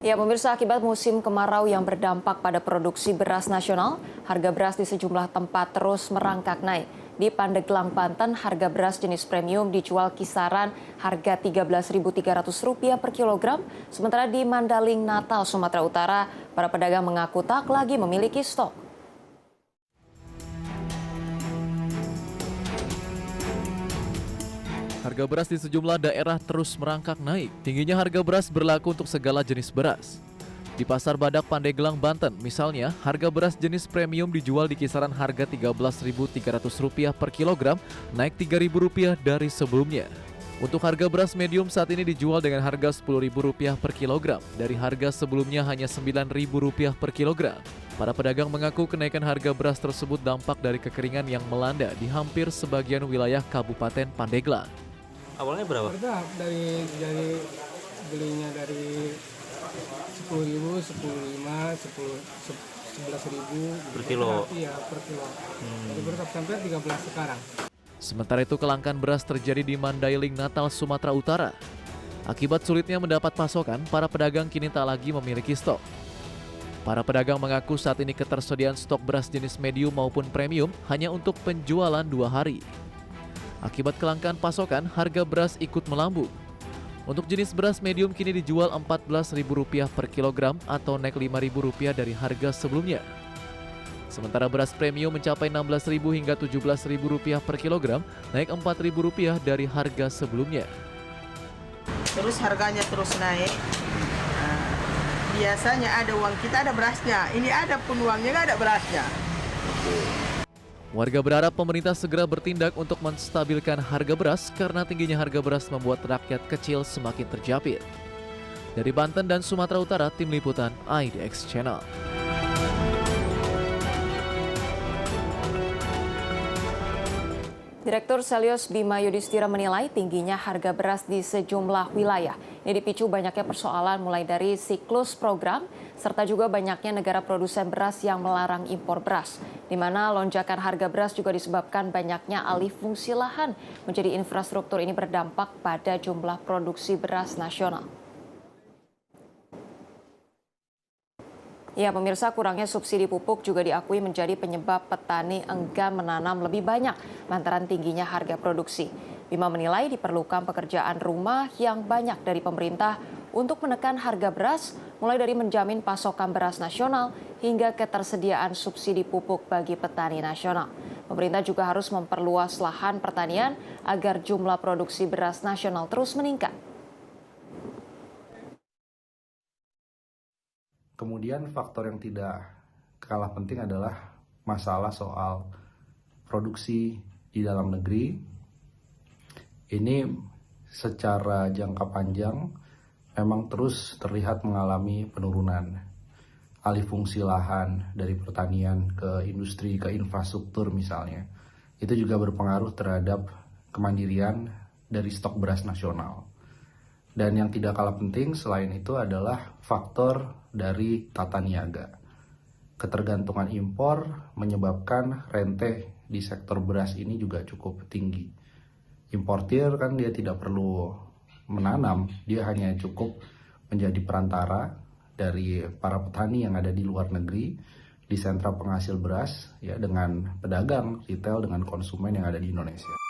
Ya, pemirsa, akibat musim kemarau yang berdampak pada produksi beras nasional, harga beras di sejumlah tempat terus merangkak naik. Di Pandeglang, Banten, harga beras jenis premium dijual kisaran harga Rp13.300 per kilogram, sementara di Mandaling, Natal, Sumatera Utara, para pedagang mengaku tak lagi memiliki stok. Harga beras di sejumlah daerah terus merangkak naik. Tingginya harga beras berlaku untuk segala jenis beras. Di Pasar Badak Pandeglang, Banten, misalnya, harga beras jenis premium dijual di kisaran harga Rp13.300 per kilogram, naik Rp3.000 dari sebelumnya. Untuk harga beras medium saat ini dijual dengan harga Rp10.000 per kilogram, dari harga sebelumnya hanya Rp9.000 per kilogram. Para pedagang mengaku kenaikan harga beras tersebut dampak dari kekeringan yang melanda di hampir sebagian wilayah Kabupaten Pandeglang. Awalnya berapa? Dari belinya dari 10.000, 10.500, 11.000 per kilo. Iya, per kilo. Jadi baru sampai 13 sekarang. Sementara itu kelangkaan beras terjadi di Mandailing, Natal, Sumatera Utara. Akibat sulitnya mendapat pasokan, para pedagang kini tak lagi memiliki stok. Para pedagang mengaku saat ini ketersediaan stok beras jenis medium maupun premium hanya untuk penjualan 2 hari. Akibat kelangkaan pasokan, harga beras ikut melambung. Untuk jenis beras medium kini dijual Rp14.000 per kilogram atau naik Rp5.000 dari harga sebelumnya. Sementara beras premium mencapai Rp16.000 hingga Rp17.000 per kilogram, naik Rp4.000 dari harga sebelumnya. Terus harganya terus naik. Biasanya ada uang kita, ada berasnya. Ini ada pun uangnya, nggak ada berasnya. Warga berharap pemerintah segera bertindak untuk menstabilkan harga beras karena tingginya harga beras membuat rakyat kecil semakin terjepit. Dari Banten dan Sumatera Utara, Tim Liputan IDX Channel. Direktur Selyos Bima Yudhistira menilai tingginya harga beras di sejumlah wilayah. Ini dipicu banyaknya persoalan mulai dari siklus program, serta juga banyaknya negara produsen beras yang melarang impor beras. Di mana lonjakan harga beras juga disebabkan banyaknya alih fungsi lahan menjadi infrastruktur. Ini berdampak pada jumlah produksi beras nasional. Ya, pemirsa, kurangnya subsidi pupuk juga diakui menjadi penyebab petani enggan menanam lebih banyak lantaran tingginya harga produksi. Bima menilai diperlukan pekerjaan rumah yang banyak dari pemerintah untuk menekan harga beras, mulai dari menjamin pasokan beras nasional hingga ketersediaan subsidi pupuk bagi petani nasional. Pemerintah juga harus memperluas lahan pertanian agar jumlah produksi beras nasional terus meningkat. Kemudian faktor yang tidak kalah penting adalah masalah soal produksi di dalam negeri. Ini secara jangka panjang memang terus terlihat mengalami penurunan. Alih fungsi lahan dari pertanian ke industri, ke infrastruktur misalnya. Itu juga berpengaruh terhadap kemandirian dari stok beras nasional. Dan yang tidak kalah penting selain itu adalah faktor dari tata niaga. Ketergantungan impor menyebabkan rente di sektor beras ini juga cukup tinggi. Importir kan dia tidak perlu menanam, dia hanya cukup menjadi perantara dari para petani yang ada di luar negeri, di sentra penghasil beras, ya, dengan pedagang, retail, dengan konsumen yang ada di Indonesia.